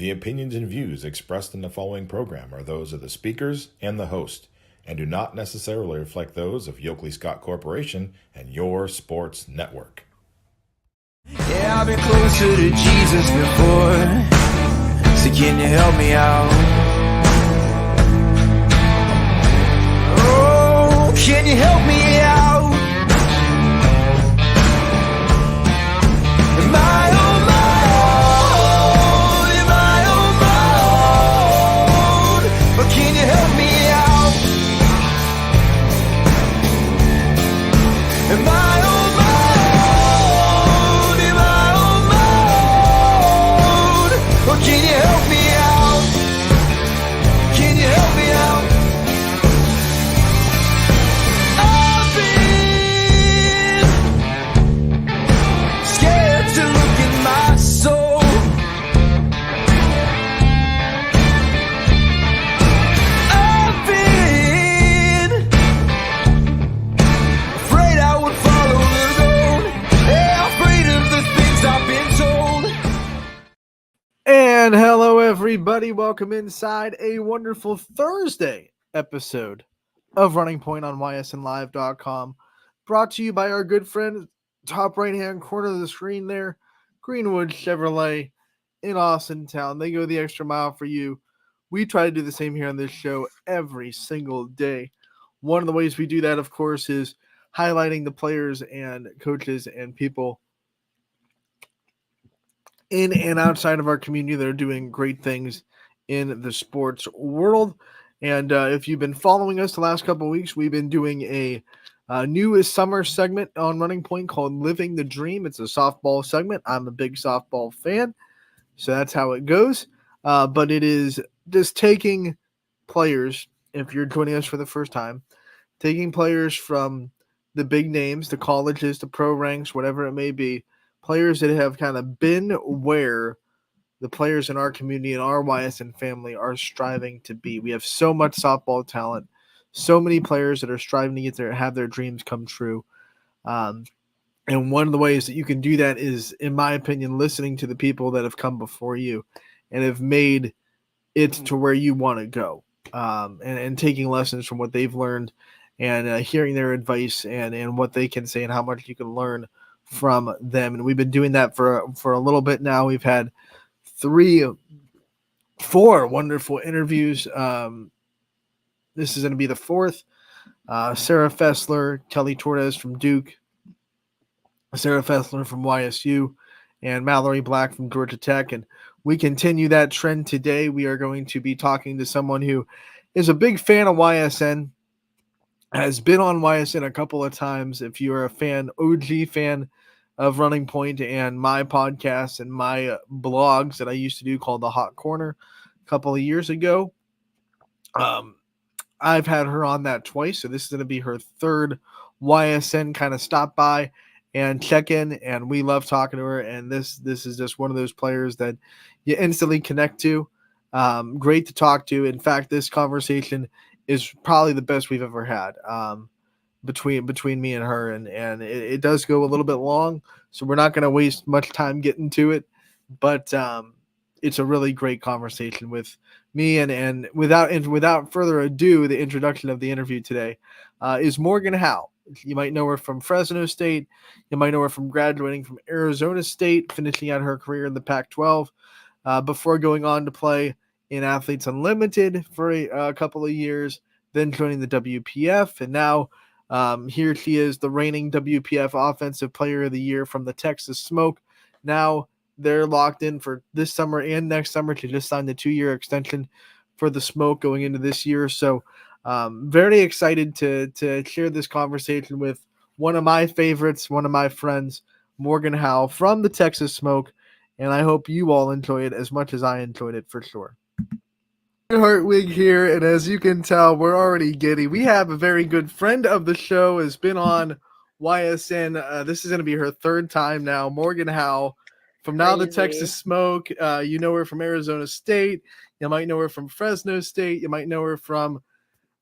The opinions and views expressed in the following program are those of the speakers and the host, and do not necessarily reflect those of Yoakley Scott Corporation and your sports network. Yeah, I've been closer to Jesus before, so can you help me out? Oh, can you help me out? Am I on my own? Am I on my own? But can you help me out? Am I on my own? Am I on my own? Or can you help me out? Can you help me out? I've been scared to look in my soul. I've been afraid I would follow the road. Yeah, afraid of the things I've been told. And hello, everybody. Welcome inside a wonderful Thursday episode of Running Point on YSNLive.com. Brought to you by our good friend, top right-hand corner of the screen there, Greenwood Chevrolet in Austin Town. They go the extra mile for you. We try to do the same here on this show every single day. One of the ways we do that, of course, is highlighting the players and coaches and people in and outside of our community that are doing great things in the sports world. And if you've been following us the last couple of weeks, we've been doing a new summer segment on Running Point called Living the Dream. It's a softball segment. I'm a big softball fan, so that's how it goes. But it is just taking players, if you're joining us for the first time, taking players from the big names, the colleges, the pro ranks, whatever it may be, players that have kind of been where the players in our community and our YSN family are striving to be. We have so much softball talent, so many players that are striving to have their dreams come true. And one of the ways that you can do that is, in my opinion, listening to the people that have come before you and have made it to where you want to go, and taking lessons from what they've learned and hearing their advice and what they can say and how much you can learn from them. And we've been doing that for a little bit now. We've had 4 wonderful interviews. This is going to be the 4th. Sarah Fessler, Kelly Torres from Duke, Sarah Fessler from YSU, and Mallory Black from Georgia Tech. And we continue that trend today. We are going to be talking to someone who is a big fan of YSN, has been on YSN a couple of times. If you're a fan, OG fan of Running Point and my podcast and my blogs that I used to do called The Hot Corner a couple of years ago, I've had her on that twice. So this is going to be her 3rd YSN kind of stop by and check in. And we love talking to her. And this is just one of those players that you instantly connect to. Great to talk to. In fact, this conversation is probably the best we've ever had. Between me and her, and it does go a little bit long, so we're not going to waste much time getting to it, but it's a really great conversation with me. And without further ado, the introduction of the interview today is Morgan Howe. You might know her from Fresno State. You might know her from graduating from Arizona State, finishing out her career in the Pac-12 before going on to play in Athletes Unlimited for a couple of years, then joining the WPF, and now here she is, the reigning WPF Offensive Player of the Year from the Texas Smoke. Now they're locked in for this summer and next summer. She just signed a 2-year extension for the Smoke going into this year. So very excited to share this conversation with one of my favorites, one of my friends, Morgan Howe from the Texas Smoke. And I hope you all enjoy it as much as I enjoyed it for sure. Hartwig here, and as you can tell, we're already giddy. We have a very good friend of the show, has been on YSN. This is going to be her 3rd time now. Morgan Howe from now the Texas Smoke. You know her from Arizona State. You might know her from Fresno State. You might know her from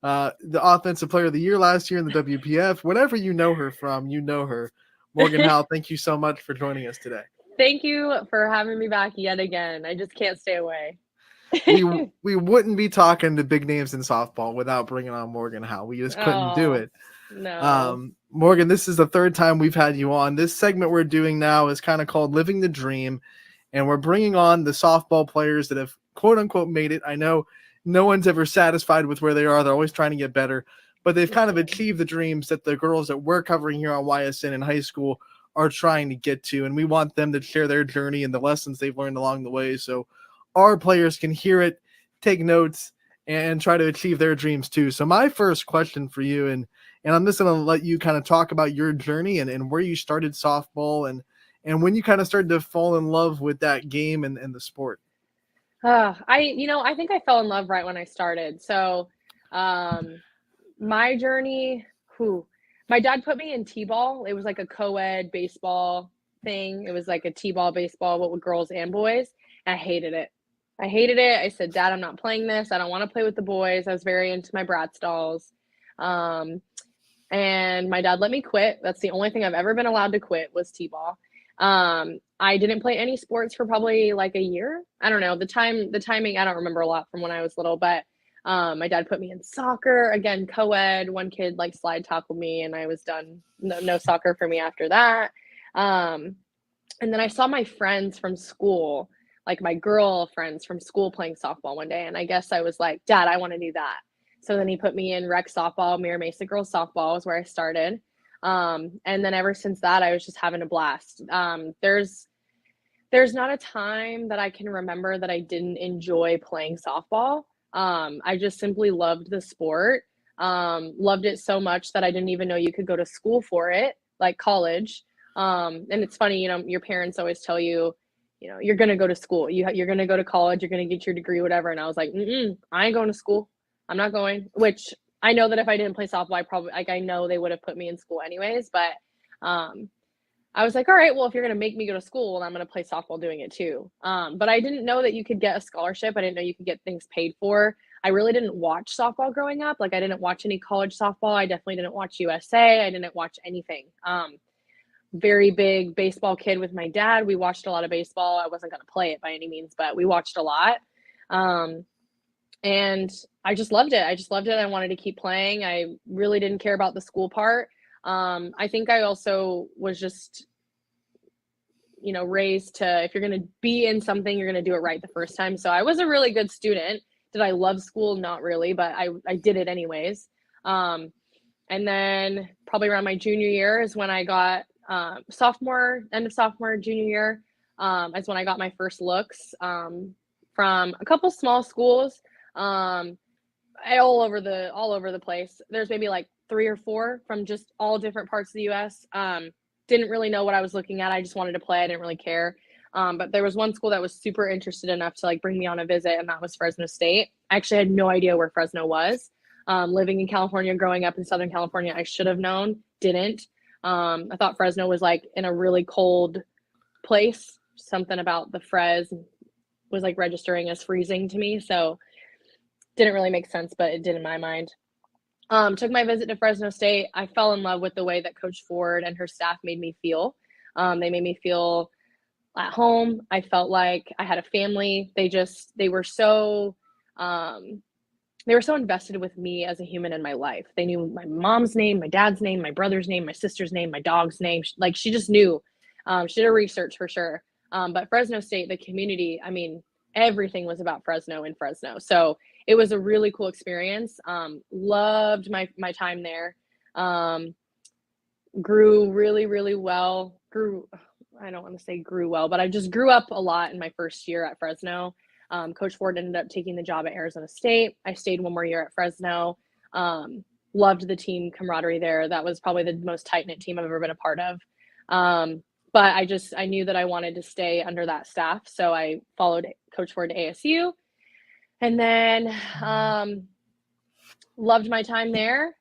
the Offensive Player of the Year last year in the WPF. Whatever you know her from, you know her. Morgan Howe, thank you so much for joining us today. Thank you for having me back yet again. I just can't stay away. We wouldn't be talking to big names in softball without bringing on Morgan Howe. We just couldn't do Oh, it. no. Morgan, this is the third time we've had you on. This segment we're doing now is kind of called Living the Dream, and we're bringing on the softball players that have quote unquote made it. I know no one's ever satisfied with where they are. They're always trying to get better, but they've kind of achieved the dreams that the girls that we're covering here on YSN in high school are trying to get to, and we want them to share their journey and the lessons they've learned along the way so our players can hear it, take notes, and try to achieve their dreams too. So my first question for you, and I'm just going to let you kind of talk about your journey and where you started softball and when you kind of started to fall in love with that game and the sport. I think I fell in love right when I started. So, my journey, my dad put me in T-ball. It was like a co-ed baseball thing. It was like a T-ball baseball, with girls and boys. I hated it. I said, Dad, I'm not playing this. I don't want to play with the boys. I was very into my Bratz dolls. And my dad let me quit. That's the only thing I've ever been allowed to quit was T-ball. I didn't play any sports for probably like a year. I don't know. The timing, I don't remember a lot from when I was little, but my dad put me in soccer, again, co-ed. One kid like slide tackled me and I was done. No soccer for me after that. And then I saw my friends from school, like my girl friends from school playing softball one day. And I guess I was like, Dad, I want to do that. So then he put me in rec softball. Mira Mesa girls softball is where I started. And then ever since that, I was just having a blast. There's not a time that I can remember that I didn't enjoy playing softball. I just simply loved the sport. Loved it so much that I didn't even know you could go to school for it, like college. And it's funny, your parents always tell you, you're going to go to school. You're going to go to college. You're going to get your degree, whatever. And I was like, I ain't going to school. I'm not going, which I know that if I didn't play softball, I know they would have put me in school anyways. But I was like, all right, well, if you're going to make me go to school, then I'm going to play softball doing it too. But I didn't know that you could get a scholarship. I didn't know you could get things paid for. I really didn't watch softball growing up. Like I didn't watch any college softball. I definitely didn't watch USA. I didn't watch anything. Very big baseball kid with my dad. We watched a lot of baseball. I wasn't going to play it by any means, but we watched a lot. And I just loved it. I wanted to keep playing. I really didn't care about the school part. I think I also was just, raised to, if you're going to be in something, you're going to do it right the first time. So I was a really good student. Did I love school? Not really, but I did it anyways. And then probably around my junior year is when I got end of sophomore, junior year, is when I got my first looks from a couple small schools all over the place. There's maybe like 3 or 4 from just all different parts of the U.S. Didn't really know what I was looking at. I just wanted to play. I didn't really care. But there was one school that was super interested enough to like bring me on a visit, and that was Fresno State. I actually had no idea where Fresno was. Living in California, growing up in Southern California, I should have known, didn't. I thought Fresno was like in a really cold place. Something about the Fres was like registering as freezing to me. So didn't really make sense, but it did in my mind. Took my visit to Fresno State. I fell in love with the way that Coach Ford and her staff made me feel. They made me feel at home. I felt like I had a family. They were so invested with me as a human in my life. They knew my mom's name, my dad's name, my brother's name, my sister's name, my dog's name. Like she just knew. She did her research for sure. But Fresno State, the community, I mean, everything was about Fresno in Fresno. So it was a really cool experience. Loved my time there. Grew really, really well. I don't want to say grew well, but I just grew up a lot in my first year at Fresno. Coach Ford ended up taking the job at Arizona State. I stayed one more year at Fresno. Loved the team camaraderie there. That was probably the most tight-knit team I've ever been a part of. But I knew that I wanted to stay under that staff. So I followed Coach Ford to ASU, and then loved my time there.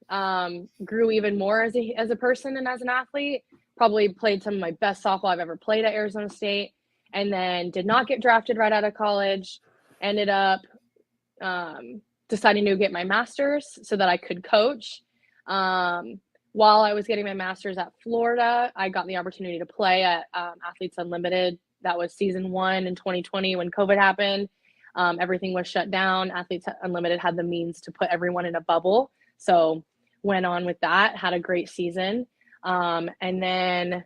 Grew even more as a person and as an athlete. Probably played some of my best softball I've ever played at Arizona State, and then did not get drafted right out of college. Ended up deciding to get my master's so that I could coach. While I was getting my master's at Florida, I got the opportunity to play at Athletes Unlimited that was season 1 in 2020 when COVID happened. Everything was shut down. Athletes Unlimited had the means to put everyone in a bubble. So went on with that, had a great season. And then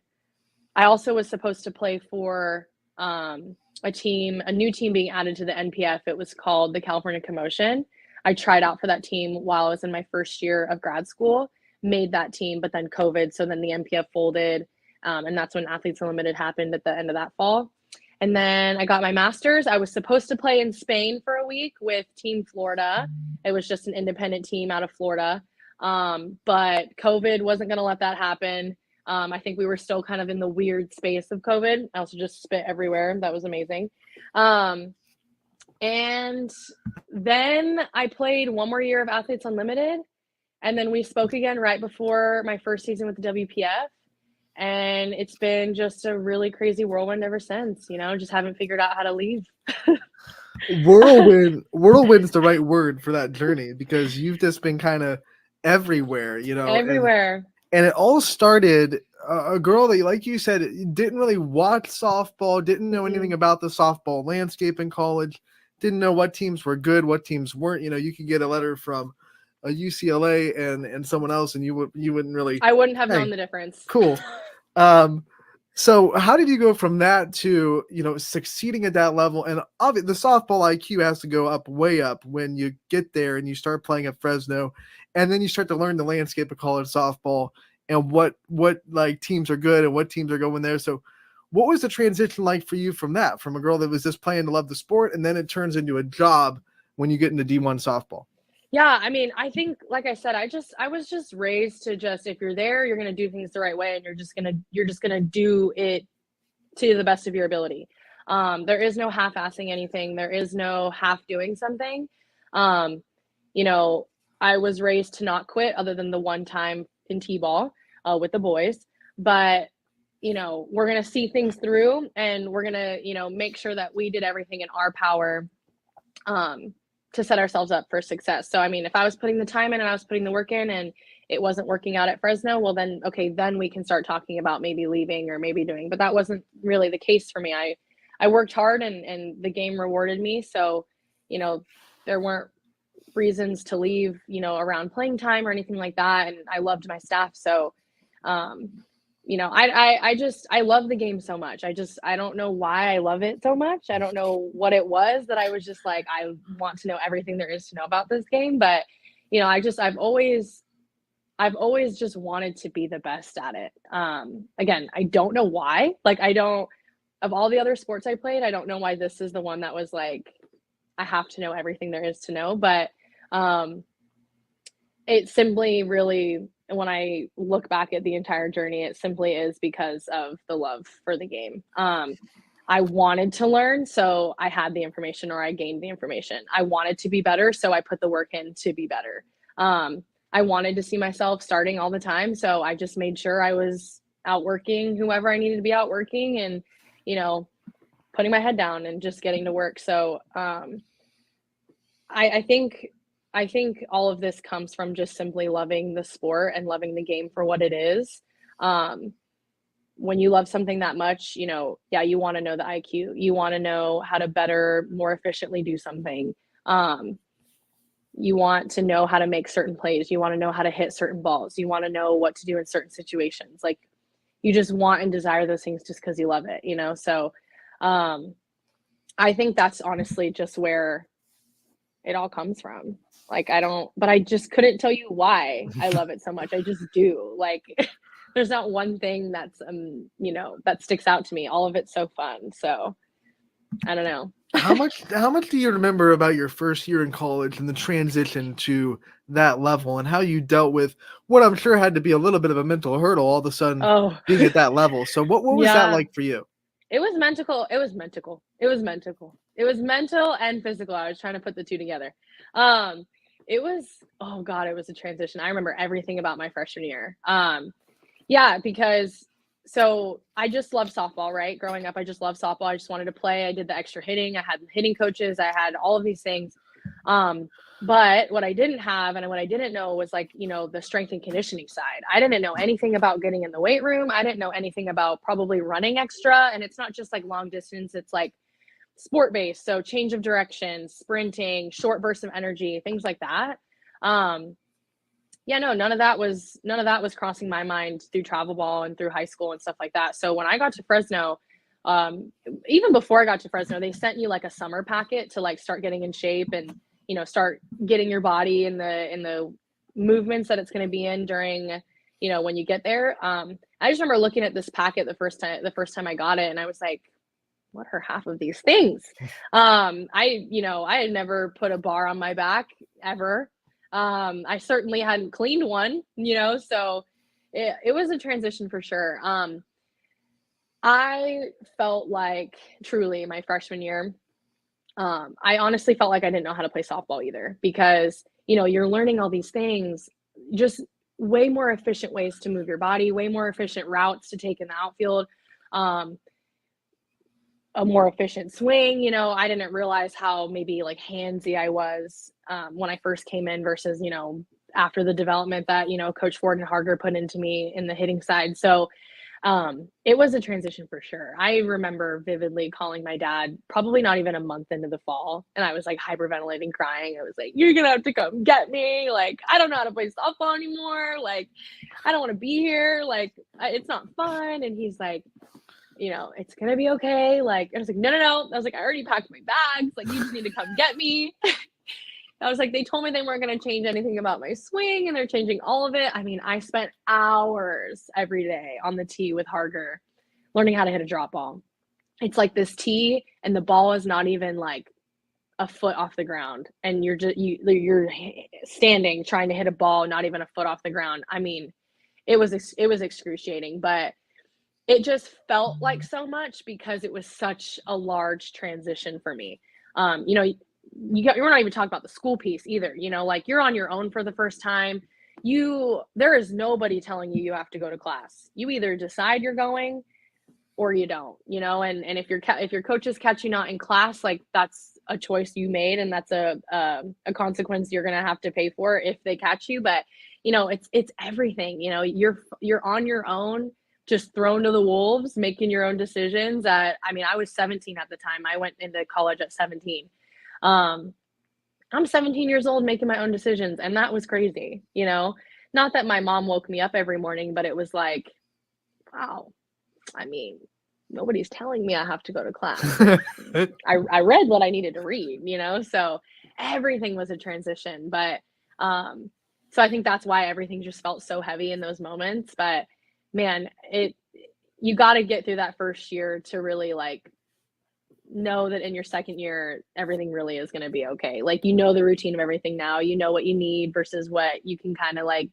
I also was supposed to play for a new team being added to the NPF. It was called the California Commotion. I tried out for that team while I was in my first year of grad school, made that team, but then COVID. So then the NPF folded. And that's when Athletes Unlimited happened at the end of that fall. And then I got my master's. I was supposed to play in Spain for a week with Team Florida. It was just an independent team out of Florida. But COVID wasn't going to let that happen. I think we were still kind of in the weird space of COVID. I also just spit everywhere. That was amazing. And then I played one more year of Athletes Unlimited. And then we spoke again right before my first season with the WPF. And it's been just a really crazy whirlwind ever since, just haven't figured out how to leave. Whirlwind's the right word for that journey, because you've just been kind of everywhere, Everywhere. And it all started a girl that, like you said, didn't really watch softball, didn't know anything about the softball landscape in college, didn't know what teams were good, what teams weren't. You could get a letter from a UCLA and someone else, and you wouldn't really. I wouldn't have known the difference. Cool. So how did you go from that to succeeding at that level? And obviously, the softball IQ has to go up, way up, when you get there and you start playing at Fresno, and then you start to learn the landscape of college softball and what like teams are good and what teams are going there. So what was the transition like for you from a girl that was just playing to love the sport, and then it turns into a job when you get into D1 softball? Yeah, I mean, I think, like I said, I was just raised to if you're there, you're going to do things the right way, and you're just going to do it to the best of your ability. There is no half-assing anything. There is no half doing something. I was raised to not quit, other than the one time in T-ball with the boys. But, we're going to see things through, and we're going to, make sure that we did everything in our power to set ourselves up for success. So, I mean, if I was putting the time in and I was putting the work in and it wasn't working out at Fresno, well, then we can start talking about maybe leaving or maybe doing, but that wasn't really the case for me. I worked hard and the game rewarded me. So, there weren't reasons to leave, around playing time or anything like that. And I loved my staff. So, I love the game so much. I don't know why I love it so much. I don't know what it was that I was just like, I want to know everything there is to know about this game. But, I've always just wanted to be the best at it. Again, I don't know why. Of all the other sports I played, I don't know why this is the one that was like, I have to know everything there is to know. But it simply really, when I look back at the entire journey, it simply is because of the love for the game. I wanted to learn, so I had the information, or I gained the information. I wanted to be better, so I put the work in to be better. I wanted to see myself starting all the time, so I just made sure I was outworking whoever I needed to be outworking, and putting my head down and just getting to work. So I think all of this comes from just simply loving the sport and loving the game for what it is. When you love something that much, you want to know the IQ. You want to know how to better, more efficiently do something. You want to know how to make certain plays. You want to know how to hit certain balls. You want to know what to do in certain situations. Like, you just want and desire those things just because you love it, So I think that's honestly just where it all comes from. But I just couldn't tell you why I love it so much. I just do. There's not one thing that's, that sticks out to me. All of it's so fun. So I don't know. How much do you remember about your first year in college and the transition to that level, and how you dealt with what I'm sure had to be a little bit of a mental hurdle all of a sudden being at that level? So what was that like for you? It was mental. It was mental and physical. I was trying to put the two together. It was a transition. I remember everything about my freshman year. Because so I just loved softball, right? Growing up, I just loved softball. I just wanted to play. I did the extra hitting. I had hitting coaches. I had all of these things. But what I didn't have and what I didn't know was like, the strength and conditioning side. I didn't know anything about getting in the weight room. I didn't know anything about probably running extra. And it's not just like long distance, it's like sport based. So change of direction, sprinting, short bursts of energy, things like that. Yeah, no, none of that was crossing my mind through travel ball and through high school and stuff like that. So when I got to Fresno, even before I got to Fresno, they sent you like a summer packet to like start getting in shape and start getting your body in the movements that it's going to be in during when you get there. I just remember looking at this packet the first time I got it, and I was like, what are half of these things? I had never put a bar on my back ever. I certainly hadn't cleaned one, so it was a transition for sure. I felt like truly my freshman year, I honestly felt like I didn't know how to play softball either, because, you're learning all these things, just way more efficient ways to move your body, way more efficient routes to take in the outfield, a more efficient swing. I didn't realize how maybe like handsy I was when I first came in versus, after the development that, Coach Ford and Harger put into me in the hitting side. So it was a transition for sure. I remember vividly calling my dad, probably not even a month into the fall, and I was like hyperventilating, crying. I was like, "You're gonna have to come get me. Like, I don't know how to play softball anymore. Like, I don't want to be here. Like, it's not fun." And he's like, "It's gonna be okay." Like, I was like, no. I was like, "I already packed my bags. Like, you just need to come get me." I was like, they told me they weren't going to change anything about my swing, and they're changing all of it. I mean, I spent hours every day on the tee with Harger learning how to hit a drop ball. It's like this tee, and the ball is not even like a foot off the ground, and you're standing trying to hit a ball not even a foot off the ground. I mean, it was excruciating, but it just felt like so much because it was such a large transition for me. We're not even talking about the school piece either. Like, you're on your own for the first time. There is nobody telling you have to go to class. You either decide you're going or you don't, and if your coaches catch you not in class, like, that's a choice you made, and that's a consequence you're going to have to pay for if they catch you. But it's everything. You're on your own, just thrown to the wolves, making your own decisions. I was 17 at the time. I went into college at 17. I'm 17 years old making my own decisions, and that was crazy. Not that my mom woke me up every morning, but it was like, wow, I mean, nobody's telling me I have to go to class. I read what I needed to read, so everything was a transition. But so I think that's why everything just felt so heavy in those moments. But man, you got to get through that first year to really like know that in your second year everything really is going to be okay. Like, the routine of everything now, what you need versus what you can kind of like,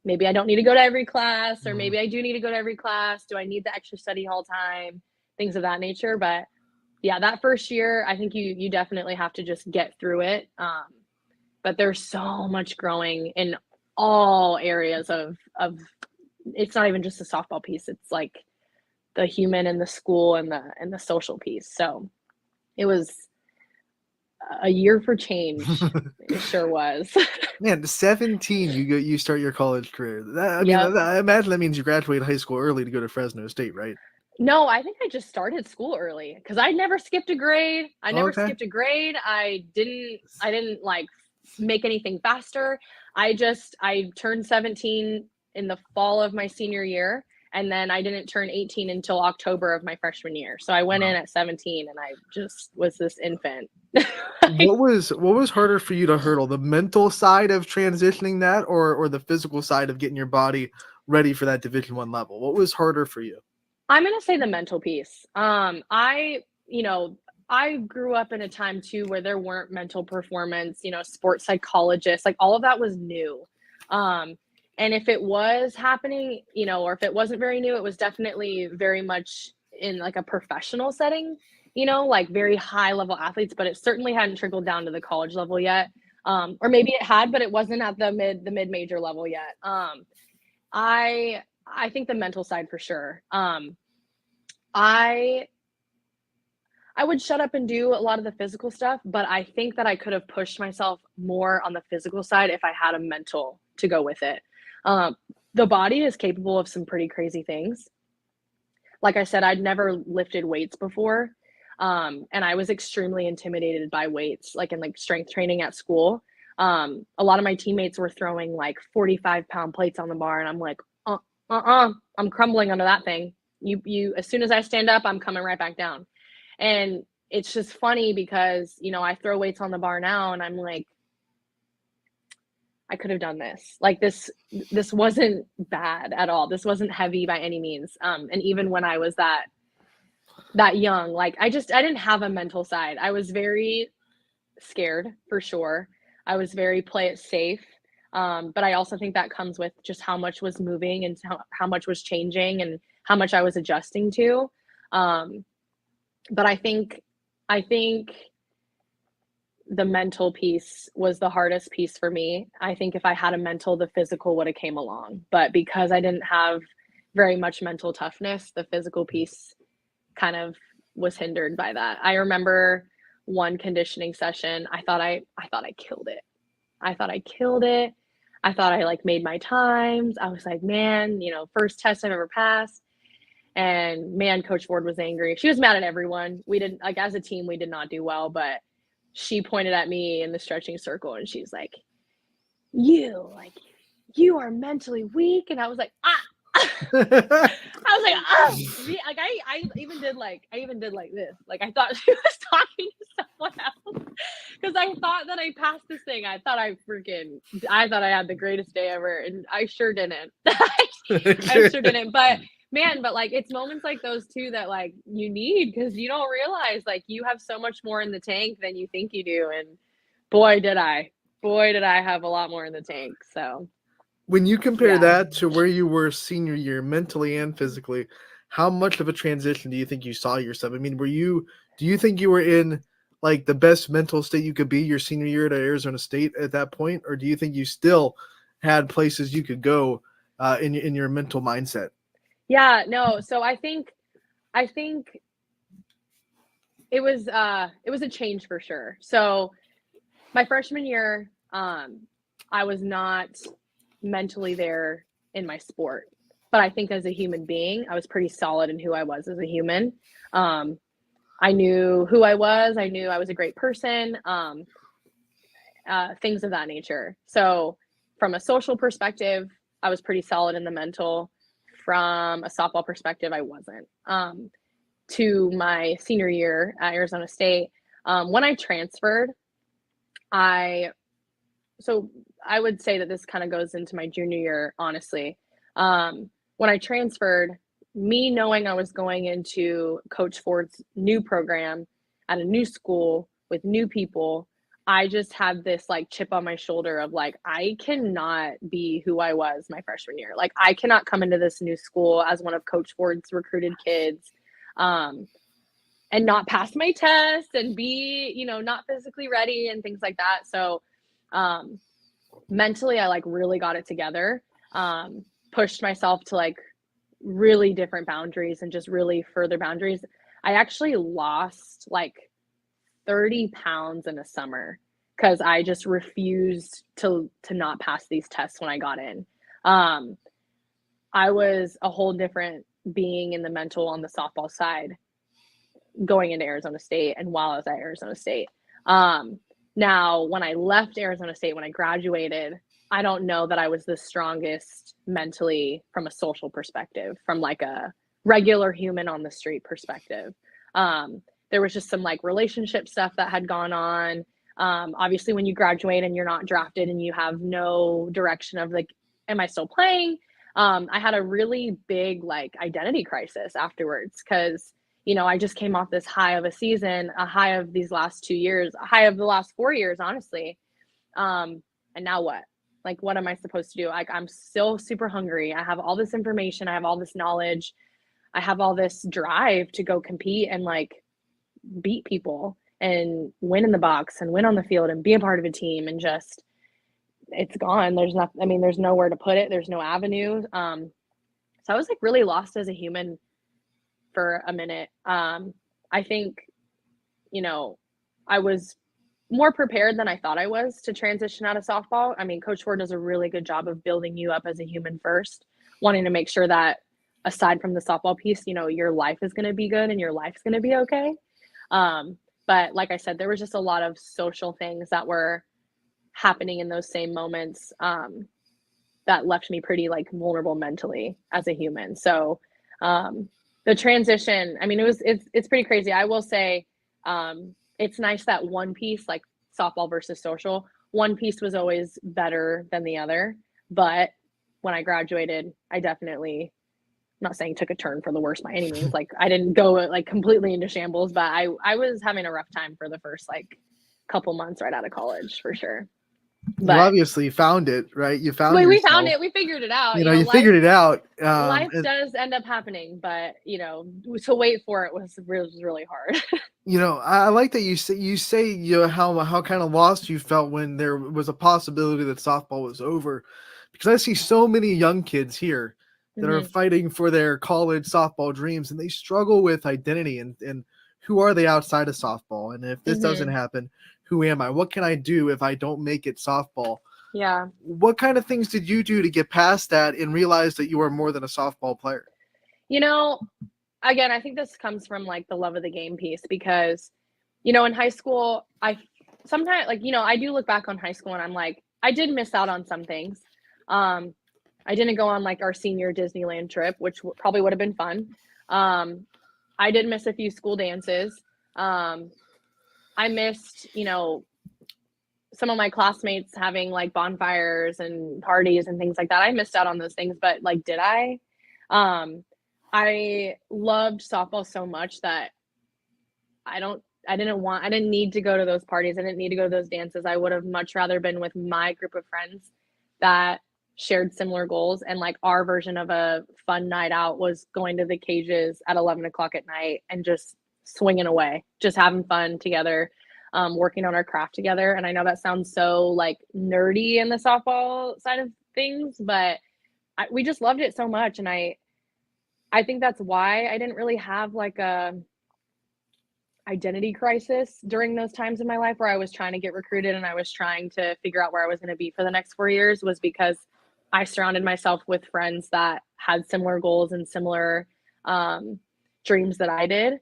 maybe I don't need to go to every class, or maybe I do need to go to every class. Do I need the extra study hall time? Things of that nature. But yeah, that first year, I think you definitely have to just get through it. But there's so much growing in all areas of it's not even just the softball piece. It's like the human and the school and the social piece. So it was a year for change. It sure was. Man, 17, you start your college career. Yep. I imagine that means you graduated high school early to go to Fresno State, right? No, I think I just started school early because I never skipped a grade. I didn't like make anything faster. I turned 17 in the fall of my senior year, and then I didn't turn 18 until October of my freshman year. So I went in at 17, and I just was this infant. What was harder for you to hurdle, the mental side of transitioning that, or the physical side of getting your body ready for that Division I level? What was harder for you? I'm going to say the mental piece. I grew up in a time too where there weren't mental performance, sports psychologists, like all of that was new. And if it was happening, or if it wasn't very new, it was definitely very much in like a professional setting, like very high level athletes, but it certainly hadn't trickled down to the college level yet. Or maybe it had, but it wasn't at the mid major level yet. I think the mental side for sure. I I would shut up and do a lot of the physical stuff, but I think that I could have pushed myself more on the physical side if I had a mental to go with it. The body is capable of some pretty crazy things. Like I said, I'd never lifted weights before. And I was extremely intimidated by weights, like in like strength training at school. A lot of my teammates were throwing like 45-pound plates on the bar, and I'm like, I'm crumbling under that thing. You, as soon as I stand up, I'm coming right back down. And it's just funny because, you know, I throw weights on the bar now and I'm like, I could have done this. Like this wasn't bad at all. This wasn't heavy by any means. And even when I was that young, like I didn't have a mental side. I was very scared for sure. I was very play it safe. But I also think that comes with just how much was moving and how much was changing and how much I was adjusting to. But I think the mental piece was the hardest piece for me. I think if I had a mental, the physical would have came along. But because I didn't have very much mental toughness, the physical piece kind of was hindered by that. I remember one conditioning session, I thought I killed it. I thought I like made my times. I was like, man, you know, first test I've ever passed. And man, Coach Ford was angry. She was mad at everyone. We didn't, like, as a team, we did not do well, but she pointed at me in the stretching circle and she's like, you are mentally weak. And I was like, I was like, like I even did like this. Like I thought she was talking to someone else because I thought that I passed this thing. I thought I had the greatest day ever, and I sure didn't. I sure didn't. But man, like it's moments like those too that like you need, because you don't realize like you have so much more in the tank than you think you do. And boy did I have a lot more in the tank. So when you compare that to where you were senior year, mentally and physically, how much of a transition do you think you saw yourself? I mean, do you think you were in like the best mental state you could be your senior year at Arizona State at that point? Or do you think you still had places you could go in your mental mindset? Yeah, no. So I think it was a change for sure. So my freshman year, I was not mentally there in my sport, but I think as a human being, I was pretty solid in who I was as a human. I knew who I was. I knew I was a great person, things of that nature. So from a social perspective, I was pretty solid in the mental. From a softball perspective, I wasn't. To my senior year at Arizona State, when I transferred, so I would say that this kind of goes into my junior year, honestly. When I transferred, me knowing I was going into Coach Ford's new program at a new school with new people, I just had this like chip on my shoulder of like, I cannot be who I was my freshman year. Like I cannot come into this new school as one of Coach Ford's recruited kids and not pass my test and be, you know, not physically ready and things like that. So mentally, I like really got it together, pushed myself to like really different boundaries and just really further boundaries. I actually lost like 30 pounds in a summer because I just refused to not pass these tests when I got in. I was a whole different being in the mental on the softball side going into Arizona State and while I was at Arizona State. Now, when I left Arizona State, when I graduated, I don't know that I was the strongest mentally from a social perspective, from like a regular human on the street perspective. There was just some like relationship stuff that had gone on. Obviously, when you graduate and you're not drafted and you have no direction of like, am I still playing? I had a really big like identity crisis afterwards because, you know, I just came off this high of a season, a high of these last 2 years, a high of the last 4 years, honestly. And now what? Like, what am I supposed to do? Like, I'm still super hungry. I have all this information. I have all this knowledge. I have all this drive to go compete and like beat people and win in the box and win on the field and be a part of a team, and just, it's gone. There's nothing, I mean, there's nowhere to put it. There's no avenue. So I was like really lost as a human for a minute. I think you know, I was more prepared than I thought I was to transition out of softball. I mean, Coach Ford does a really good job of building you up as a human first, wanting to make sure that aside from the softball piece, you know, your life is going to be good and your life's going to be okay. But like I said, there was just a lot of social things that were happening in those same moments that left me pretty like vulnerable mentally as a human. So the transition, I mean, it's pretty crazy. I will say it's nice that one piece, like softball versus social, one piece was always better than the other. But when I graduated, I definitely, I'm not saying took a turn for the worse by any means. Like I didn't go like completely into shambles, but I was having a rough time for the first like couple months right out of college for sure. You But obviously found it, right? You found we yourself. found it. We figured it out. You know, You know, you figured it out. life does end up happening, but you know, to wait for it was really hard. You know, I like that you say you know how kind of lost you felt when there was a possibility that softball was over, because I see so many young kids here that are Mhm. fighting for their college softball dreams, and they struggle with identity and who are they outside of softball, and if this doesn't Mhm. happen, who am I? What can I do if I don't make it softball? Yeah. What kind of things did you do to get past that and realize that you are more than a softball player? You know, again, I think this comes from like the love of the game piece because, you know, in high school, I sometimes like, you know, I do look back on high school and I'm like, I did miss out on some things. Um, I didn't go on like our senior Disneyland trip, which probably would have been fun. I did miss a few school dances. I missed, you know, some of my classmates having like bonfires and parties and things like that. I missed out on those things, but like, did I? Um, I loved softball so much that I didn't need to go to those parties. I didn't need to go to those dances. I would have much rather been with my group of friends that shared similar goals. And like our version of a fun night out was going to the cages at 11 o'clock at night and just swinging away, just having fun together, working on our craft together. And I know that sounds so like nerdy in the softball side of things, but we just loved it so much. And I think that's why I didn't really have like a identity crisis during those times in my life where I was trying to get recruited and I was trying to figure out where I was going to be for the next 4 years, was because I surrounded myself with friends that had similar goals and similar dreams that I did.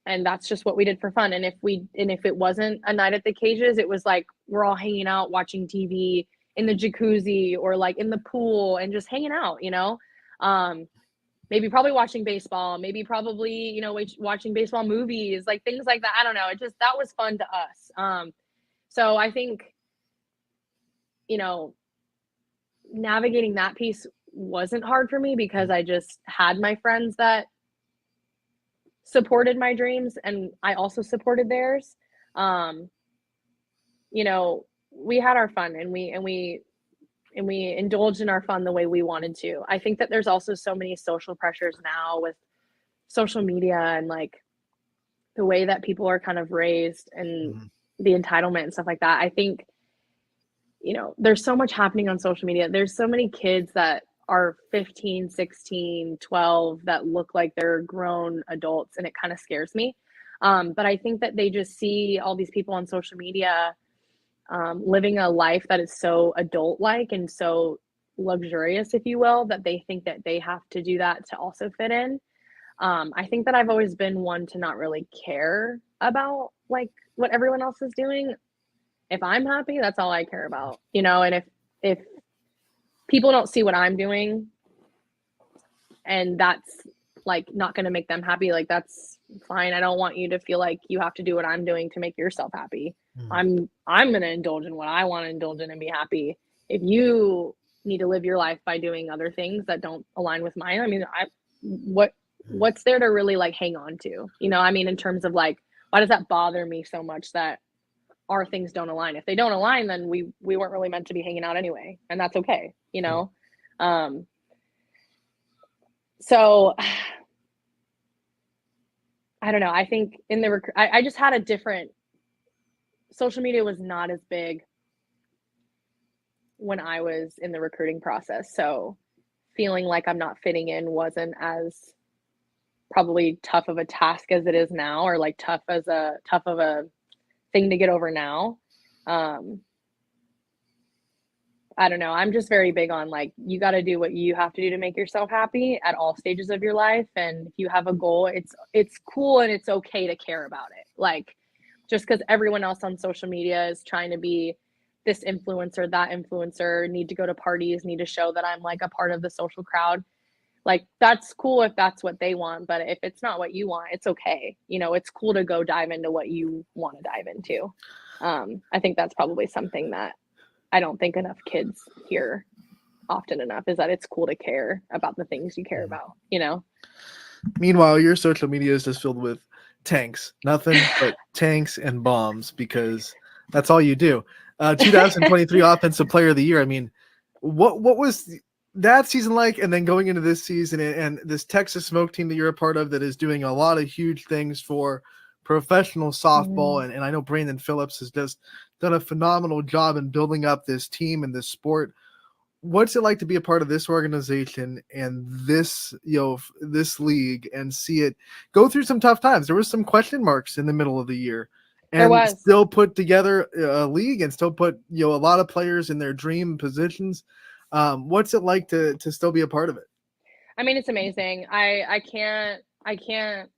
And that's just what we did for fun. And if it wasn't a night at the cages, it was like we're all hanging out watching TV in the jacuzzi or like in the pool and just hanging out, you know. Maybe probably watching baseball, maybe probably, you know, watching baseball movies, like things like that. I don't know. That was fun to us. So I think, you know, navigating that piece wasn't hard for me because I just had my friends that supported my dreams and I also supported theirs. Um, you know, we had our fun and we indulged in our fun the way we wanted to. I think that there's also so many social pressures now with social media and like the way that people are kind of raised and the entitlement and stuff like that. I think, you know, there's so much happening on social media. There's so many kids that are 15, 16, 12 that look like they're grown adults and it kind of scares me. But I think that they just see all these people on social media living a life that is so adult-like and so luxurious, if you will, that they think that they have to do that to also fit in. I think that I've always been one to not really care about like what everyone else is doing. If I'm happy, that's all I care about, you know. And if people don't see what I'm doing, and that's like not going to make them happy, like that's fine. I don't want you to feel like you have to do what I'm doing to make yourself happy. I'm going to indulge in what I want to indulge in and be happy. If you need to live your life by doing other things that don't align with mine, I mean, what's there to really like hang on to? You know, I mean, in terms of like, why does that bother me so much that our things don't align? If they don't align, then we weren't really meant to be hanging out anyway, and that's okay, you know. So I don't know. I think in the I just had a different, social media was not as big when I was in the recruiting process. So feeling like I'm not fitting in wasn't as probably tough of a task as it is now, or like tough of a thing to get over now. I don't know. I'm just very big on like, you got to do what you have to do to make yourself happy at all stages of your life. And if you have a goal, it's cool and it's okay to care about it. Like, just because everyone else on social media is trying to be this influencer, that influencer, need to go to parties, need to show that I'm like a part of the social crowd. Like, that's cool if that's what they want. But if it's not what you want, it's okay. You know, it's cool to go dive into what you want to dive into. I think that's probably something that I don't think enough kids hear often enough, is that it's cool to care about the things you care about, you know? Meanwhile, your social media is just filled with tanks, nothing but tanks and bombs, because that's all you do. 2023 Offensive Player of the Year. I mean, what was that season like? And then going into this season and this Texas Smoke team that you're a part of that is doing a lot of huge things for professional softball. And I know Brandon Phillips has just done a phenomenal job in building up this team and this sport. What's it like to be a part of this organization and this, this league, and see it go through some tough times? There was some question marks in the middle of the year, and still put together a league and still put, a lot of players in their dream positions. What's it like to still be a part of it? I mean, it's amazing. I can't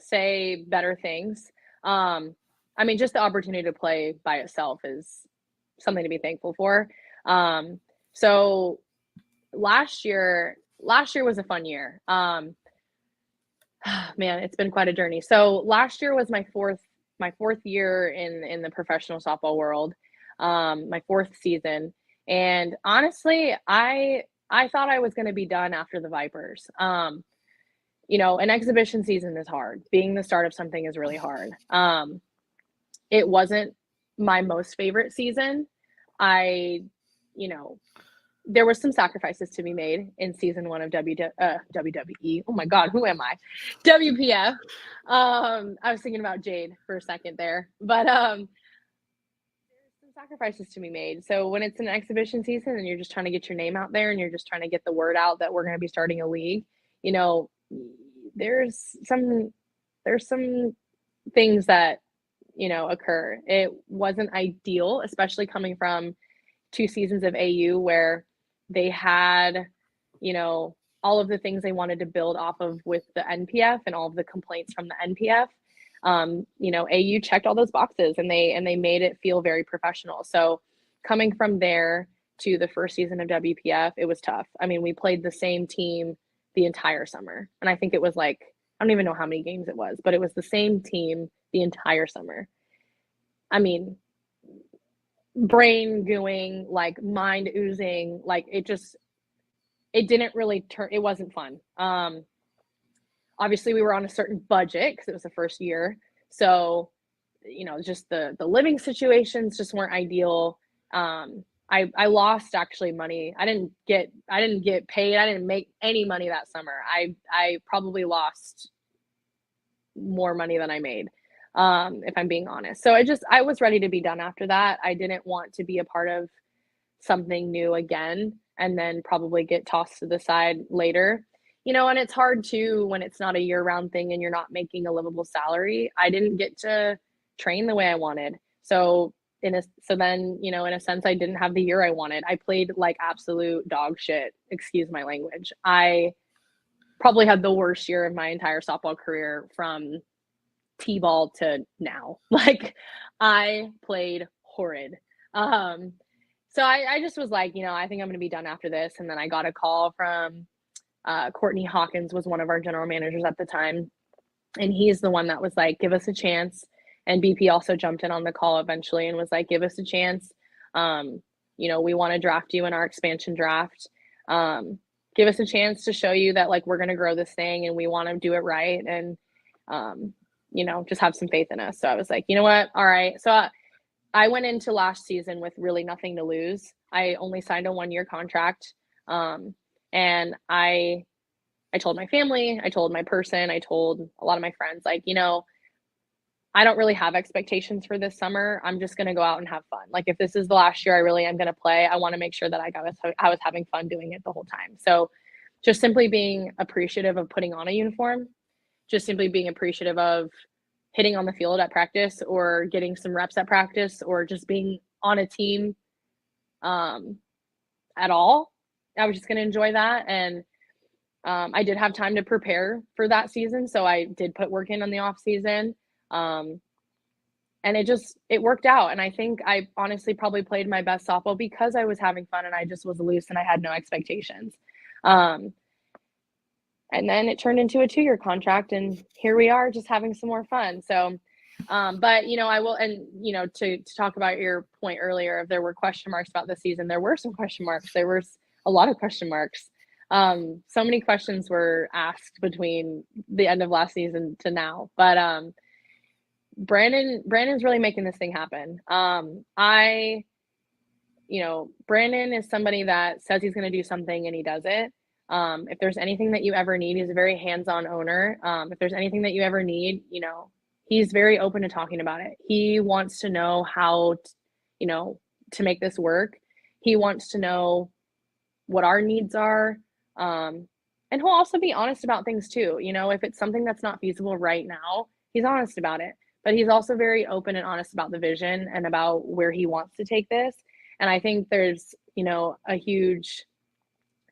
say better things. I mean, just the opportunity to play by itself is something to be thankful for. So last year was a fun year. Man, it's been quite a journey. So last year was my fourth year in the professional softball world, my fourth season. And honestly, I thought I was going to be done after the Vipers. You know, an exhibition season is hard. Being the start of something is really hard. It wasn't my most favorite season. There were some sacrifices to be made in season one of WWE. Oh my God, who am I? WPF. I was thinking about Jade for a second there, but there's some sacrifices to be made. So when it's an exhibition season and you're just trying to get your name out there and you're just trying to get the word out that we're going to be starting a league, you know, there's some things that, occur. It wasn't ideal, especially coming from 2 seasons of AU where they had, all of the things they wanted to build off of with the NPF and all of the complaints from the NPF. AU checked all those boxes and they made it feel very professional. So coming from there to the first season of WPF, it was tough. I mean, we played the same team the entire summer. And I think it was like, I don't even know how many games it was, but it was the same team the entire summer. I mean, brain gooing, like mind oozing, like it didn't really it wasn't fun. Obviously we were on a certain budget because it was the first year. So, just the living situations just weren't ideal. I lost actually money. I didn't get paid. I didn't make any money that summer. I probably lost more money than I made, if I'm being honest. So I was ready to be done after that. I didn't want to be a part of something new again and then probably get tossed to the side later. And it's hard too when it's not a year-round thing and you're not making a livable salary. I didn't get to train the way I wanted. So then, in a sense, I didn't have the year I wanted. I played like absolute dog shit, excuse my language. I probably had the worst year of my entire softball career from T-ball to now. Like, I played horrid. So I just was like, I think I'm going to be done after this. And then I got a call from Courtney Hawkins was one of our general managers at the time. And he's the one that was like, give us a chance. And BP also jumped in on the call eventually and was like, give us a chance. We want to draft you in our expansion draft. Give us a chance to show you that like we're going to grow this thing and we want to do it right. And, just have some faith in us. So I was like, you know what? All right. So I went into last season with really nothing to lose. I only signed a 1-year contract. And I told my family, I told my person, I told a lot of my friends, like, I don't really have expectations for this summer. I'm just going to go out and have fun. Like, if this is the last year I really am going to play, I want to make sure that I was having fun doing it the whole time. So just simply being appreciative of putting on a uniform just simply being appreciative of hitting on the field at practice or getting some reps at practice or just being on a team at all. I was just going to enjoy that. And I did have time to prepare for that season. So I did put work in on the off season. And it worked out. And I think I honestly probably played my best softball because I was having fun and I just was loose and I had no expectations. And then it turned into a 2-year contract and here we are just having some more fun. So, but I will, and to talk about your point earlier, if there were question marks about the season, there were some question marks. There was a lot of question marks. So many questions were asked between the end of last season to now, but, Brandon's really making this thing happen. Brandon is somebody that says he's going to do something and he does it. If there's anything that you ever need, he's a very hands-on owner. If there's anything that you ever need, he's very open to talking about it. He wants to know how, to make this work. He wants to know what our needs are. And he'll also be honest about things too. If it's something that's not feasible right now, he's honest about it. But he's also very open and honest about the vision and about where he wants to take this. And I think there's, a huge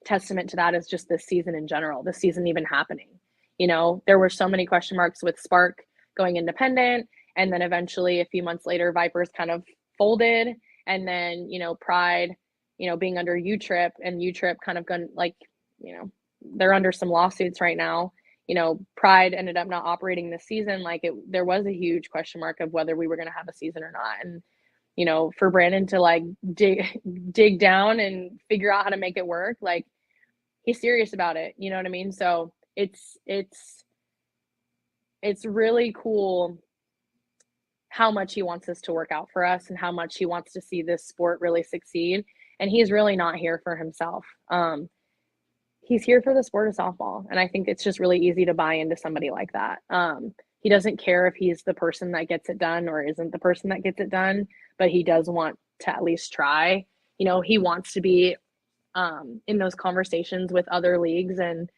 testament to that is just this season in general, this season even happening. There were so many question marks with Spark going independent. And then eventually a few months later, Vipers kind of folded. And then, Pride, being under U-Trip and U-Trip kind of gone they're under some lawsuits right now. Pride ended up not operating this season. There was a huge question mark of whether we were going to have a season or not. And, for Brandon to dig down and figure out how to make it work, he's serious about it. You know what I mean? So it's really cool how much he wants this to work out for us and how much he wants to see this sport really succeed. And he's really not here for himself. He's here for the sport of softball. And I think it's just really easy to buy into somebody like that. He doesn't care if he's the person that gets it done or isn't the person that gets it done, but he does want to at least try. He wants to be in those conversations with other leagues and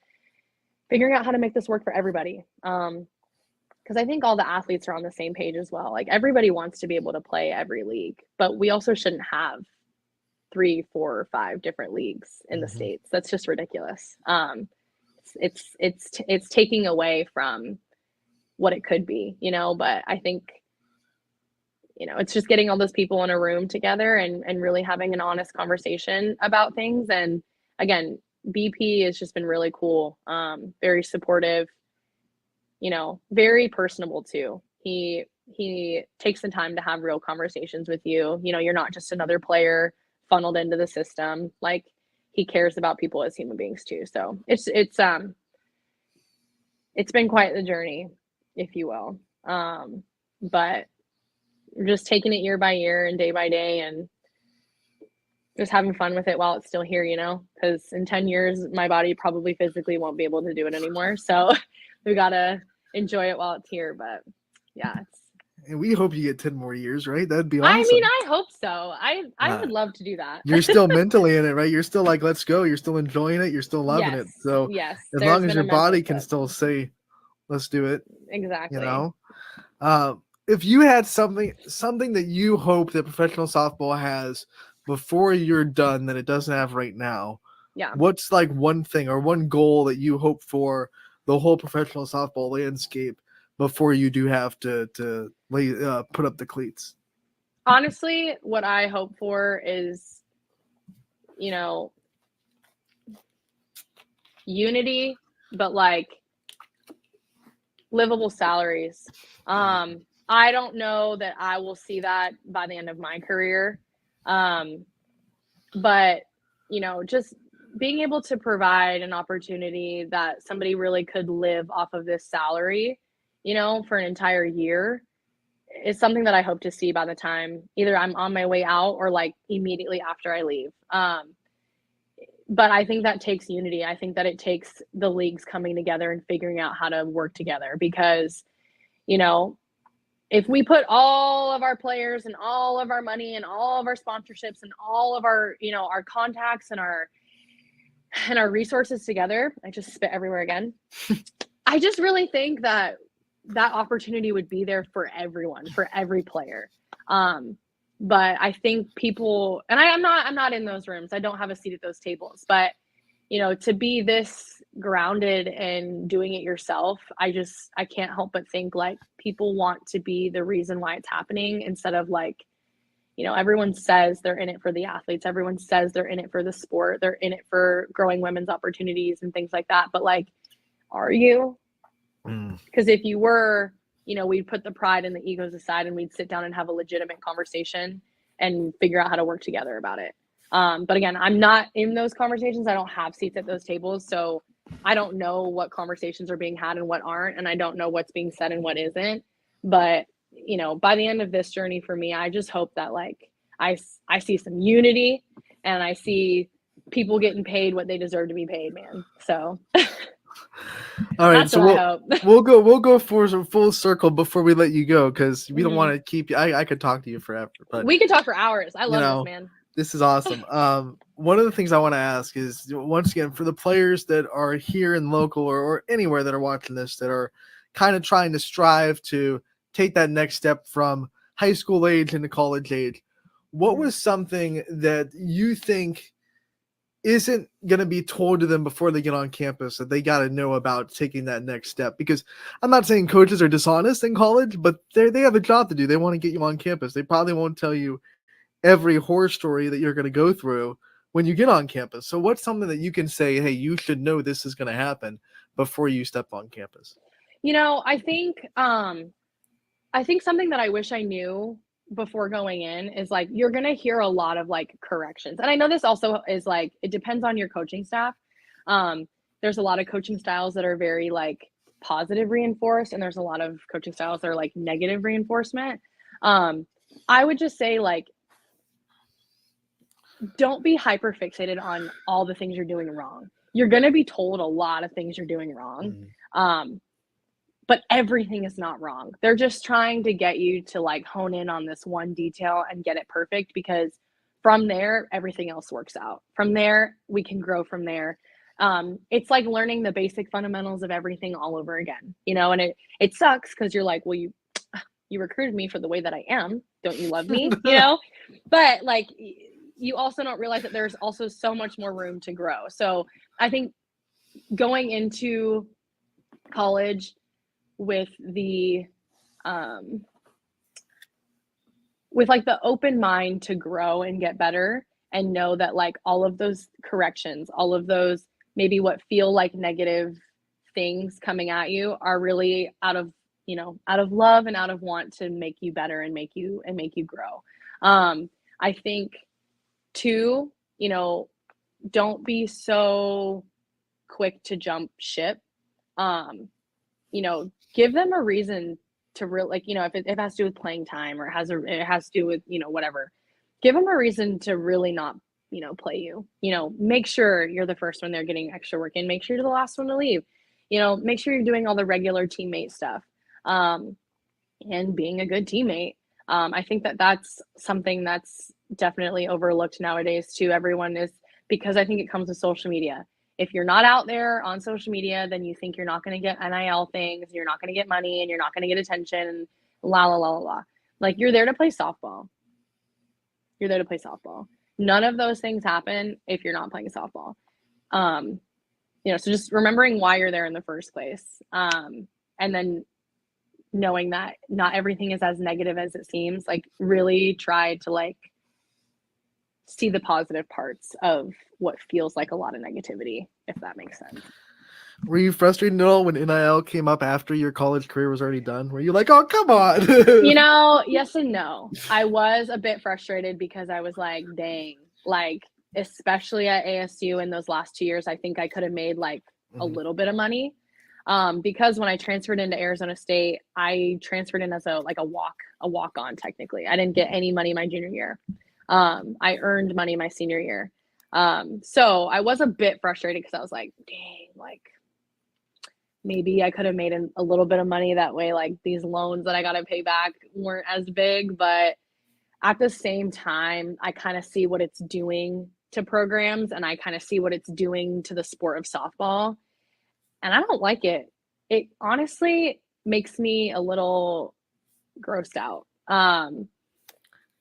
figuring out how to make this work for everybody. Because I think all the athletes are on the same page as well. Everybody wants to be able to play every league, but we also shouldn't have 3, 4, or 5 different leagues in the States. That's just ridiculous. It's taking away from what it could be, but I think, it's just getting all those people in a room together and really having an honest conversation about things. And again, BP has just been really cool. Very supportive, very personable too. He takes the time to have real conversations with you. You're not just another player funneled into the system. He cares about people as human beings too. So it's been quite the journey, if you will. But we're just taking it year by year and day by day and just having fun with it while it's still here, because in 10 years, my body probably physically won't be able to do it anymore. So we got to enjoy it while it's here. But yeah, and we hope you get 10 more years, right? That'd be awesome. I mean, I hope so. I would love to do that. You're still mentally in it, right? You're still let's go. You're still enjoying it. You're still loving it. So yes, as long as your body can still say, let's do it. Exactly. If you had something that you hope that professional softball has before you're done that it doesn't have right now, what's one thing or one goal that you hope for the whole professional softball landscape before you do have to put up the cleats? Honestly, what I hope for is, unity, but livable salaries. I don't know that I will see that by the end of my career. But, just being able to provide an opportunity that somebody really could live off of this salary, for an entire year is something that I hope to see by the time either I'm on my way out or immediately after I leave. But I think that takes unity. I think that it takes the leagues coming together and figuring out how to work together because, if we put all of our players and all of our money and all of our sponsorships and all of our, our contacts and our resources together, I just spit everywhere again. I just really think that that opportunity would be there for everyone, for every player. But I think people, and I'm not in those rooms. I don't have a seat at those tables, but to be this grounded and doing it yourself, I can't help but think like people want to be the reason why it's happening instead of like, everyone says they're in it for the athletes. Everyone says they're in it for the sport. They're in it for growing women's opportunities and things like that. But like, are you? Because if you were, we'd put the pride and the egos aside and we'd sit down and have a legitimate conversation and figure out how to work together about it. But again, I'm not in those conversations. I don't have seats at those tables. So I don't know what conversations are being had and what aren't. And I don't know what's being said and what isn't. But, by the end of this journey for me, I just hope that like I see some unity and I see people getting paid what they deserve to be paid, man. So all right, that's so what I hope. we'll go for some full circle before we let you go, because we don't want to keep you. I could talk to you forever, but we could talk for hours. I love this, man. This is awesome. One of the things I want to ask is, once again, for the players that are here in local or anywhere that are watching this, that are kind of trying to strive to take that next step from high school age into college age, what was something that you think isn't going to be told to them before they get on campus that they got to know about taking that next step? Because I'm not saying coaches are dishonest in college, but they have a job to do. They want to get you on campus. They probably won't tell you every horror story that you're going to go through when you get on campus. So what's something that you can say, hey, you should know this is going to happen before you step on campus? I think something that I wish I knew before going in is like, you're going to hear a lot of like corrections. And I know this also is like, it depends on your coaching staff. There's a lot of coaching styles that are very like positive reinforced, and there's a lot of coaching styles that are like negative reinforcement. I would just say like, don't be hyper fixated on all the things you're doing wrong. You're going to be told a lot of things you're doing wrong. But everything is not wrong. They're just trying to get you to like hone in on this one detail and get it perfect, because from there, everything else works out. From there, we can grow from there. It's like learning the basic fundamentals of everything all over again, and it sucks because you're like, well, you recruited me for the way that I am. Don't you love me? But like, you also don't realize that there's also so much more room to grow. So I think going into college with the with like the open mind to grow and get better, and know that like all of those corrections, all of those maybe what feel like negative things coming at you are really out of love and out of want to make you better and make you grow. I think too, don't be so quick to jump ship. Give them a reason to if it has to do with playing time, or it has to do with, whatever, give them a reason to really not, play you, make sure you're the first one they're getting extra work in, make sure you're the last one to leave, make sure you're doing all the regular teammate stuff, and being a good teammate. I think that that's something that's definitely overlooked nowadays too. Everyone is, because I think it comes with social media. If you're not out there on social media, then you think you're not going to get NIL things, you're not going to get money, and you're not going to get attention, la, la, la, la, la. Like, you're there to play softball. You're there to play softball. None of those things happen if you're not playing softball. So just remembering why you're there in the first place. And then knowing that not everything is as negative as it seems. Like, really try to like see the positive parts of what feels like a lot of negativity, if that makes sense. Were you frustrated at all when NIL came up after your college career was already done? Were you like, oh, come on? Yes and no. I was a bit frustrated because I was like, dang, like, especially at ASU in those last 2 years, I think I could have made like a little bit of money. Because when I transferred into Arizona State, I transferred in as a walk-on technically. I didn't get any money my junior year. I earned money my senior year. So I was a bit frustrated because I was like, dang, like, maybe I could have made a little bit of money that way. Like, these loans that I got to pay back weren't as big, but at the same time, I kind of see what it's doing to programs, and I kind of see what it's doing to the sport of softball. And I don't like it. it honestly makes me a little grossed out.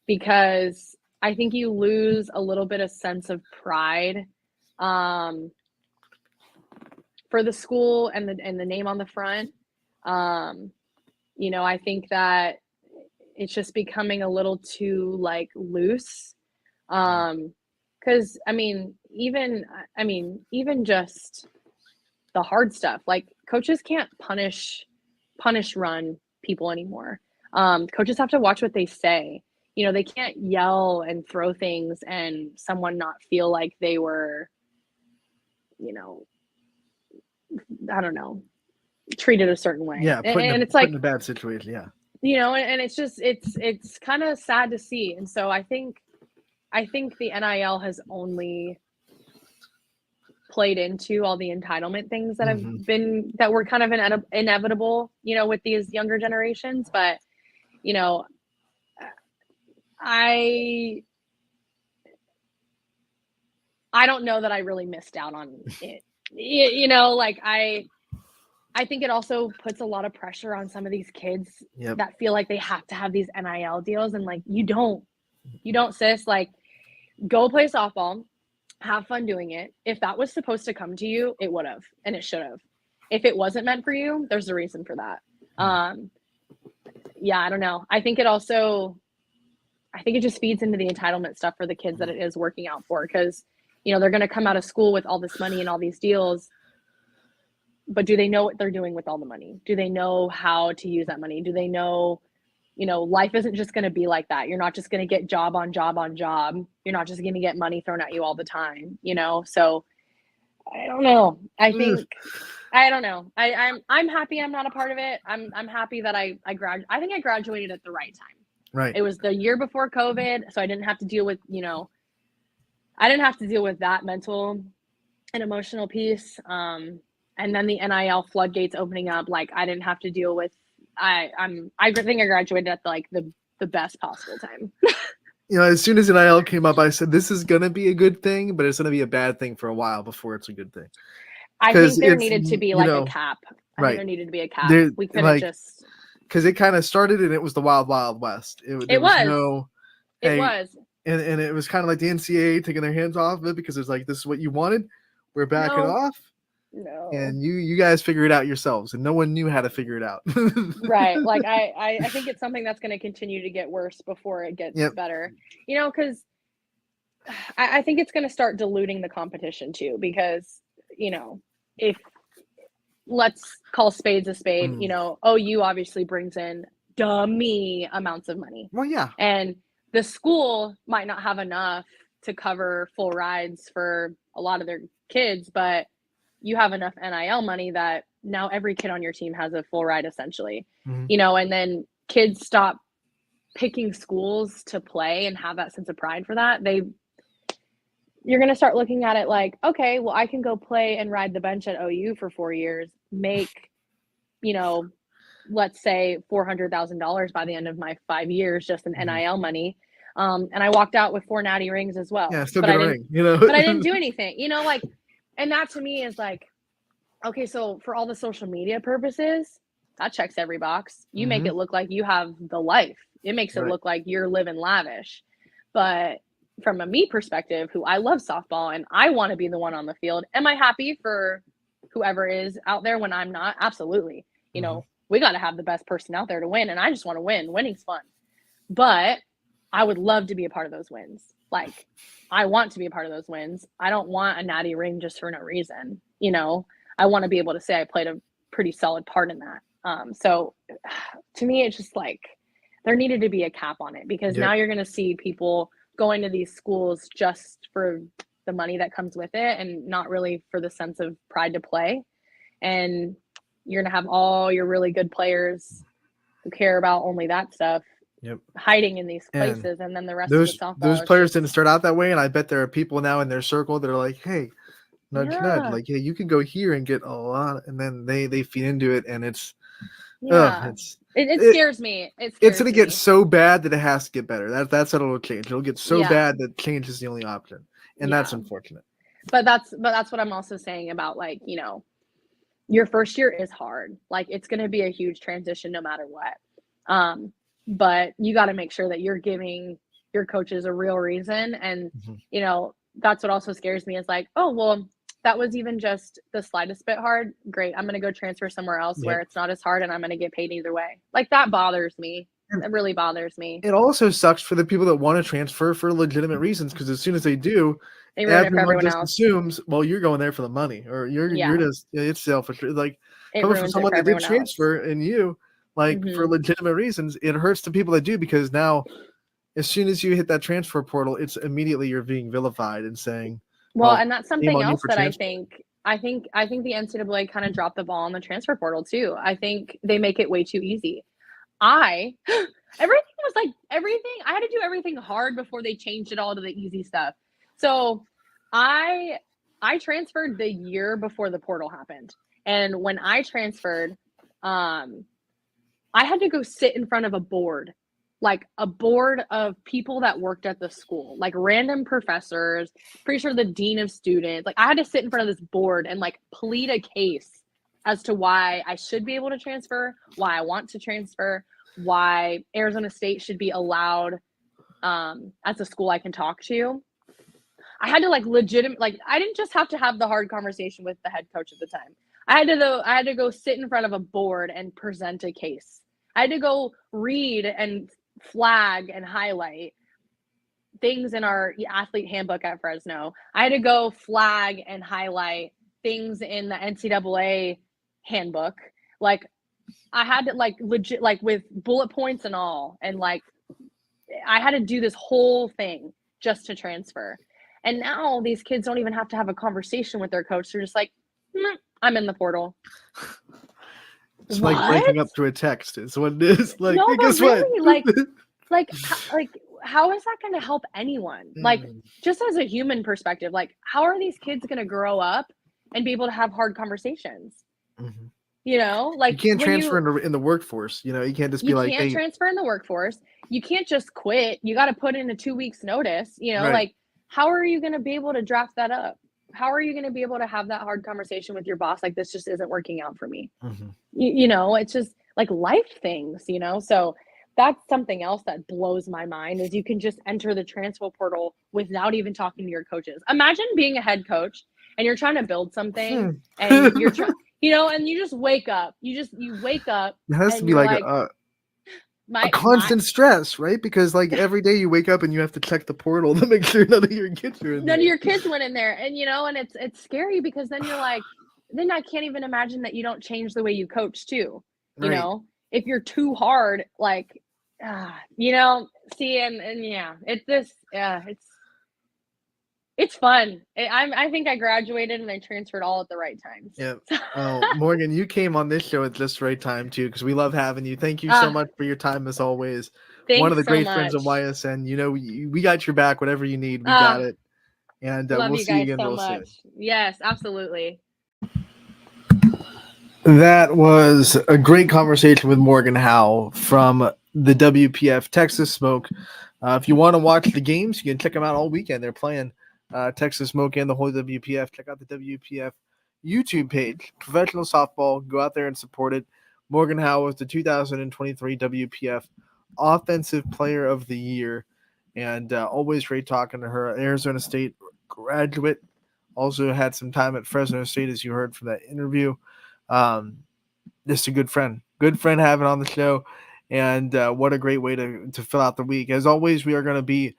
Because I think you lose a little bit of sense of pride for the school and the name on the front. I think that it's just becoming a little too like loose. Because even just the hard stuff, like coaches can't punish run people anymore. Coaches have to watch what they say. They can't yell and throw things and someone not feel like they were, I don't know, treated a certain way. Yeah, and it's put like, in a bad situation. Yeah. and it's just it's kind of sad to see. And so I think the NIL has only played into all the entitlement things that that were kind of inevitable, with these younger generations. But, I don't know that I really missed out on it. I think it also puts a lot of pressure on some of these kids that feel like they have to have these NIL deals. And like, you don't, sis, like, go play softball, have fun doing it. If that was supposed to come to you, it would have, and it should have. If it wasn't meant for you, there's a reason for that. Yeah, I don't know. I think it just feeds into the entitlement stuff for the kids that it is working out for, because, they're going to come out of school with all this money and all these deals, but do they know what they're doing with all the money? Do they know how to use that money? Do they know, life isn't just going to be like that. You're not just going to get job on job on job. You're not just going to get money thrown at you all the time, So I don't know. I don't know. I'm happy I'm not a part of it. I'm happy that I think I graduated at the right time. Right. It was the year before COVID, so I didn't have to deal with, that mental and emotional piece. And then the NIL floodgates opening up, like I didn't have to deal with. I think I graduated at the best possible time. As soon as NIL came up, I said this is gonna be a good thing, but it's gonna be a bad thing for a while before it's a good thing. I think there needed to be like a cap. I think there needed to be a cap. We couldn't just, because it kind of started and it was the wild, wild west. It was. And it was kind of like the NCAA taking their hands off of it, because it's like, this is what you wanted, we're backing off. No. And you guys figure it out yourselves, and no one knew how to figure it out. Right. Like I think it's something that's going to continue to get worse before it gets better. Because I think it's going to start diluting the competition too, because if let's call spades a spade, OU obviously brings in dummy amounts of money. Well, yeah. And the school might not have enough to cover full rides for a lot of their kids, but you have enough NIL money that now every kid on your team has a full ride essentially, and then kids stop picking schools to play and have that sense of pride for that. You're going to start looking at it like, okay, well, I can go play and ride the bench at OU for 4 years, make, let's say $400,000 by the end of my 5 years, just in NIL money. And I walked out with 4 natty rings as well. Yeah, still get a ring, But I didn't do anything, and that to me is like, okay, so for all the social media purposes, that checks every box. You make it look like you have the life. It makes it look like you're living lavish. But from a me perspective, who I love softball and I want to be the one on the field, am I happy for whoever is out there when I'm not? Absolutely. We got to have the best person out there to win, and I just want to win. Winning's fun. But I would love to be a part of those wins. Like, I want to be a part of those wins. I don't want a natty ring just for no reason. I want to be able to say I played a pretty solid part in that. So to me, it's just like there needed to be a cap on it, because now you're going to see people going to these schools just for the money that comes with it and not really for the sense of pride to play. And you're going to have all your really good players who care about only that stuff hiding in these places, and then the rest of the softball. Those players didn't start out that way, and I bet there are people now in their circle that are like, hey, nudge, like, hey, you can go here and get a lot, and then they feed into it, and it's it scares me. It's gonna get so bad that it has to get better. That's how it'll change. It'll get so bad that change is the only option, and that's unfortunate. But that's what I'm also saying about, like, your first year is hard. Like, it's going to be a huge transition no matter what. But you got to make sure that you're giving your coaches a real reason. And, that's what also scares me is like, oh, well, that was even just the slightest bit hard. Great. I'm going to go transfer somewhere else where it's not as hard and I'm going to get paid either way. Like, that bothers me. It really bothers me. It also sucks for the people that want to transfer for legitimate reasons, because as soon as they do, They ruin it for everyone just else. assumes, well, you're going there for the money, or you're just, it's selfish. Like, It coming from ruins it someone for that did everyone transfer and you, like, for Mhm. legitimate reasons, it hurts the people that do, because now as soon as you hit that transfer portal, it's immediately you're being vilified and saying, Well, and that's shame something on you else for that I transferring. think the NCAA kind of dropped the ball on the transfer portal too. I think they make it way too easy. I everything I had to do everything hard before they changed it all to the easy stuff. So I transferred the year before the portal happened. And when I transferred, I had to go sit in front of a board, like a board of people that worked at the school, like random professors, pretty sure the dean of students. Like, I had to sit in front of this board and like plead a case as to why I should be able to transfer, why I want to transfer, why Arizona State should be allowed as a school I can talk to. I had to like I didn't just have to have the hard conversation with the head coach at the time. I had to go sit in front of a board and present a case. I had to go read and flag and highlight things in our athlete handbook at Fresno. I had to go flag and highlight things in the NCAA handbook. Like, I had to like legit, like with bullet points and all. And like, I had to do this whole thing just to transfer. And now these kids don't even have to have a conversation with their coach. They're just like, I'm in the portal. It's like breaking up through a text is what it is. Like, no, hey, but guess really, what? how is that going to help anyone? Like, just as a human perspective, like, how are these kids going to grow up and be able to have hard conversations? Like, you can't transfer in the workforce. You can't just be like, you can't hey, transfer in the workforce. You can't just quit. You got to put in a 2 weeks notice. Right. Like, how are you going to be able to draft that up? How are you going to be able to have that hard conversation with your boss? Like, this just isn't working out for me. It's just like life things, so that's something else that blows my mind is you can just enter the transfer portal without even talking to your coaches. Imagine being a head coach and you're trying to build something and you're trying, and you just wake up. You wake up. It has to be like a constant stress, right? Because like every day you wake up and you have to check the portal to make sure none of your kids are in there. None of your kids went in there, and and it's scary because then you're like, then I can't even imagine that you don't change the way you coach too. Right. If you're too hard, like, see, and yeah, it's fun. I think I graduated and I transferred all at the right time. Yeah. Oh, Morgan, you came on this show at just the right time too, because we love having you. Thank you so much for your time as always. One of the great friends of YSN. We got your back. Whatever you need, we got it. And love we'll you see you guys again so real much. soon. Yes, absolutely. That was a great conversation with Morgan Howe from the WPF Texas Smoke. If you want to watch the games, you can check them out all weekend. They're playing Texas Smoke and the whole WPF. Check out the WPF YouTube page. Professional softball. Go out there and support it. Morgan Howe was the 2023 WPF Offensive Player of the Year. And always great talking to her. Arizona State graduate. Also had some time at Fresno State, as you heard from that interview. Just a good friend having on the show. And what a great way to fill out the week. As always, we are going to be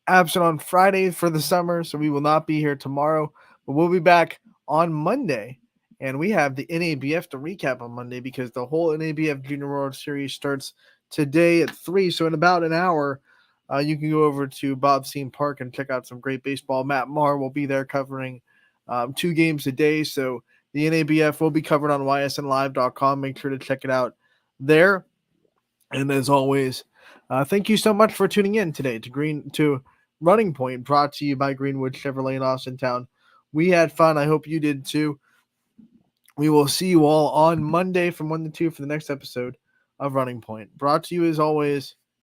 absent on Friday for the summer, so we will not be here tomorrow. But we'll be back on Monday. And we have the NABF to recap on Monday because the whole NABF Junior World Series starts today at 3. So in about an hour, you can go over to Bob Seen Park and check out some great baseball. Matt Maher will be there covering 2 games a day. So the NABF will be covered on ysnlive.com. Make sure to check it out there. And as always, thank you so much for tuning in today to Running Point, brought to you by Greenwood Chevrolet in Austintown. We had fun. I hope you did too. We will see you all on Monday from 1 to 2 for the next episode of Running Point. Brought to you as always